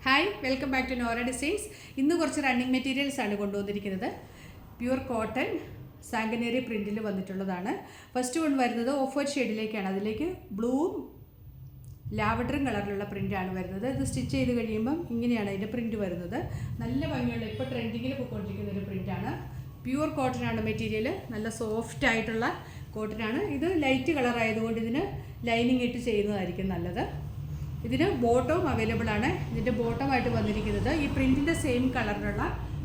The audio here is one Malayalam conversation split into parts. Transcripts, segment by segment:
Hi, welcome back to Nora designs. ഇന്ന് കുറച്ച് റണ്ണിങ് മെറ്റീരിയൽസ് ആണ് കൊണ്ടുവന്നിരിക്കുന്നത്. പ്യുവർ കോട്ടൺ സാങ്കനേറി പ്രിൻറ്റിൽ വന്നിട്ടുള്ളതാണ്. ഫസ്റ്റ് വൺ വരുന്നത് ഓഫ് വൈറ്റ് ഷെയ്ഡിലേക്കാണ്. അതിലേക്ക് ബ്ലൂവും ലാവൻഡറും കളറിലുള്ള പ്രിൻ്റാണ് വരുന്നത്. ഇത് സ്റ്റിച്ച് ചെയ്ത് കഴിയുമ്പം ഇങ്ങനെയാണ് അതിൻ്റെ പ്രിൻറ്റ് വരുന്നത്. നല്ല ഭംഗിയുള്ള ഇപ്പോൾ ട്രെൻഡിങ്ങിൽ പോയിക്കൊണ്ടിരിക്കുന്ന ഒരു പ്രിൻ്റാണ്. പ്യുവർ കോട്ടൺ ആണ് മെറ്റീരിയൽ. നല്ല സോഫ്റ്റ് ആയിട്ടുള്ള കോട്ടനാണ്. ഇത് ലൈറ്റ് കളർ ആയതുകൊണ്ട് ഇതിന് ലൈനിങ് ഇട്ട് ചെയ്യുന്നതായിരിക്കും നല്ലത്. ഇതിന് ബോട്ടവും അവൈലബിൾ ആണ്. ഇതിൻ്റെ ബോട്ടമായിട്ട് വന്നിരിക്കുന്നത് ഈ പ്രിൻറ്റിൻ്റെ സെയിം കളറിലുള്ള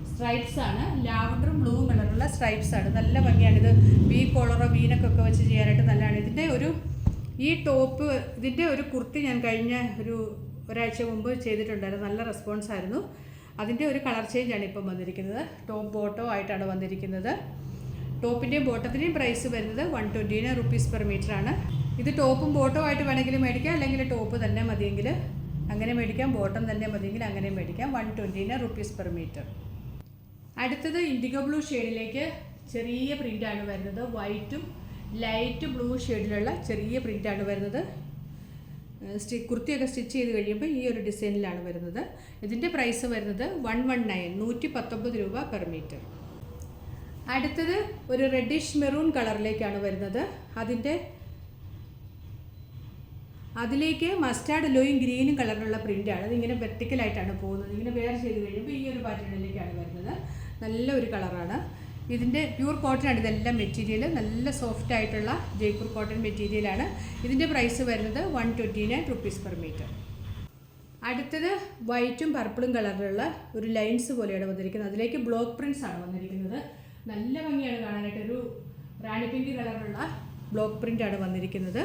സ്ട്രൈപ്സ് ആണ്. ലാവൻഡറും ബ്ലൂവും കളറുള്ള സ്ട്രൈപ്സ് ആണ്. നല്ല ഭംഗിയാണ്. ഇത് വി കോളറോ വീനക്കൊക്കെ വെച്ച് ചെയ്യാനായിട്ട് നല്ലതാണ്. ഈ ടോപ്പ് ഇതിൻ്റെ ഒരു കുർത്തി ഞാൻ കഴിഞ്ഞ ഒരാഴ്ച മുമ്പ് ചെയ്തിട്ടുണ്ടായിരുന്നു. നല്ല റെസ്പോൺസ് ആയിരുന്നു. അതിൻ്റെ ഒരു കളർ ചേഞ്ചാണ് ഇപ്പം വന്നിരിക്കുന്നത്. ടോപ്പ് ബോട്ടോ ആയിട്ടാണ് വന്നിരിക്കുന്നത്. ടോപ്പിൻ്റെയും ബോട്ടത്തിൻ്റെയും പ്രൈസ് വരുന്നത് 129 rupees per meter ആണ്. ഇത് ടോപ്പും ബോട്ടോ ആയിട്ട് വേണമെങ്കിൽ മേടിക്കാം, അല്ലെങ്കിൽ ടോപ്പ് തന്നെ മതിയെങ്കിൽ അങ്ങനെ മേടിക്കാം, ബോട്ടം തന്നെ മതിയെങ്കിൽ അങ്ങനെ മേടിക്കാം. 129 rupees per meter. അടുത്തത് ഇൻഡിഗോ ബ്ലൂ ഷെയ്ഡിലേക്ക് ചെറിയ പ്രിൻ്റാണ് വരുന്നത്. വൈറ്റും ലൈറ്റ് ബ്ലൂ ഷെയ്ഡിലുള്ള ചെറിയ പ്രിൻ്റാണ് വരുന്നത്. കുർത്തിയൊക്കെ സ്റ്റിച്ച് ചെയ്ത് കഴിയുമ്പോൾ ഈ ഒരു ഡിസൈനിലാണ് വരുന്നത്. ഇതിൻ്റെ പ്രൈസ് വരുന്നത് 119 രൂപ പെർ മീറ്റർ. അടുത്തത് ഒരു റെഡിഷ് മെറൂൺ കളറിലേക്കാണ് വരുന്നത്. അതിലേക്ക് മസ്റ്റാർഡ് യെല്ലോയും ഗ്രീനും കളറിലുള്ള പ്രിൻ്റാണ്. അതിങ്ങനെ വെർട്ടിക്കലായിട്ടാണ് പോകുന്നത്. ഇങ്ങനെ വെയർ ചെയ്ത് കഴിയുമ്പോൾ ഈ ഒരു പാറ്റേണിലേക്കാണ് വരുന്നത്. നല്ല ഒരു കളറാണ്. ഇതിൻ്റെ പ്യൂർ കോട്ടൺ ആണ് ഇതെല്ലാം മെറ്റീരിയൽ. നല്ല സോഫ്റ്റ് ആയിട്ടുള്ള ജയ്പൂർ കോട്ടൺ മെറ്റീരിയലാണ്. ഇതിൻ്റെ പ്രൈസ് വരുന്നത് 129 rupees per meter. അടുത്തത് വൈറ്റും പർപ്പിളും കളറിലുള്ള ഒരു ലൈൻസ് പോലെയാണ് വന്നിരിക്കുന്നത്. അതിലേക്ക് ബ്ലോക്ക് പ്രിൻറ്റ്സ് ആണ് വന്നിരിക്കുന്നത്. നല്ല ഭംഗിയാണ് കാണാനായിട്ട്. ഒരു റാണി പിങ്ക് കളറിലുള്ള ബ്ലോക്ക് പ്രിൻ്റാണ് വന്നിരിക്കുന്നത്.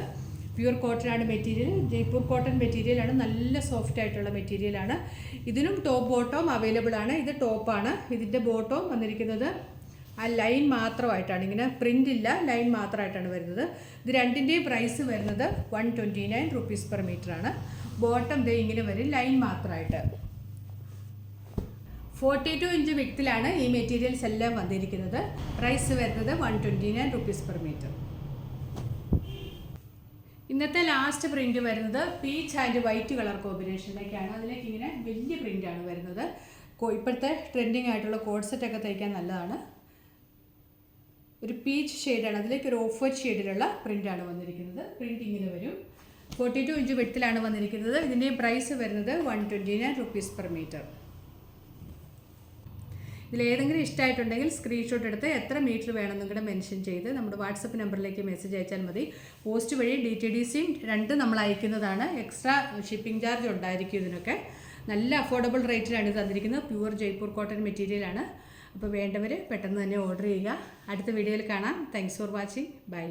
പ്യുവർ കോട്ടൺ ആണ് മെറ്റീരിയൽ. ജയ്പൂർ കോട്ടൺ മെറ്റീരിയലാണ്. നല്ല സോഫ്റ്റ് ആയിട്ടുള്ള മെറ്റീരിയലാണ്. ഇതിനും ടോപ്പ് ബോട്ടവും അവൈലബിൾ ആണ്. ഇത് ടോപ്പാണ്. ഇതിൻ്റെ ബോട്ടവും വന്നിരിക്കുന്നത് ആ ലൈൻ മാത്രമായിട്ടാണ്. ഇങ്ങനെ പ്രിൻ്റ് ഇല്ല, ലൈൻ മാത്രമായിട്ടാണ് വരുന്നത്. ഇത് രണ്ടിൻ്റെയും പ്രൈസ് വരുന്നത് 129 rupees per meter ആണ്. ബോട്ടം ദേ ഇങ്ങനെ വരും, ലൈൻ മാത്രമായിട്ട്. 42 inch വിഡ്ത്തിലാണ് ഈ മെറ്റീരിയൽസ് എല്ലാം വന്നിരിക്കുന്നത്. പ്രൈസ് വരുന്നത് 129 rupees per meter. ഇന്നത്തെ ലാസ്റ്റ് പ്രിൻ്റ് വരുന്നത് പീച്ച് ആൻഡ് വൈറ്റ് കളർ കോമ്പിനേഷനിലേക്കാണ്. അതിലേക്ക് ഇങ്ങനെ വലിയ പ്രിൻ്റാണ് വരുന്നത്. ഇപ്പോഴത്തെ ട്രെൻഡിങ് ആയിട്ടുള്ള കോഡ് സെറ്റൊക്കെ തയ്ക്കാൻ നല്ലതാണ്. ഒരു പീച്ച് ഷെയ്ഡാണ്. അതിലേക്ക് ഒരു ഓഫ് വൈറ്റ് ഷെയ്ഡിലുള്ള പ്രിൻ്റാണ് വന്നിരിക്കുന്നത്. പ്രിൻ്റ് ഇങ്ങനെ വരും. 42 inch വിഡ്ത്തിലാണ് വന്നിരിക്കുന്നത്. ഇതിൻ്റെ പ്രൈസ് വരുന്നത് 129 rupees per meter. ഇതിലേതെങ്കിലും ഇഷ്ടമായിട്ടുണ്ടെങ്കിൽ സ്ക്രീൻഷോട്ട് എടുത്ത് എത്ര മീറ്റർ വേണമെന്നും കൂടെ മെൻഷൻ ചെയ്ത് നമ്മുടെ വാട്സപ്പ് നമ്പറിലേക്ക് മെസ്സേജ് അയച്ചാൽ മതി. പോസ്റ്റ് വഴി DTDCയും രണ്ടും നമ്മൾ അയക്കുന്നതാണ്. എക്സ്ട്രാ ഷിപ്പിംഗ് ചാർജ് ഉണ്ടായിരിക്കും ഇതിനൊക്കെ. നല്ല അഫോർഡബിൾ റേറ്റിലാണ് ഇത് തന്നിരിക്കുന്നത്. പ്യുവർ ജയ്പൂർ കോട്ടൺ മെറ്റീരിയലാണ്. അപ്പോൾ വേണ്ടവർ പെട്ടെന്ന് തന്നെ ഓർഡർ ചെയ്യുക. അടുത്ത വീഡിയോയിൽ കാണാം. Thanks for watching. ബൈ.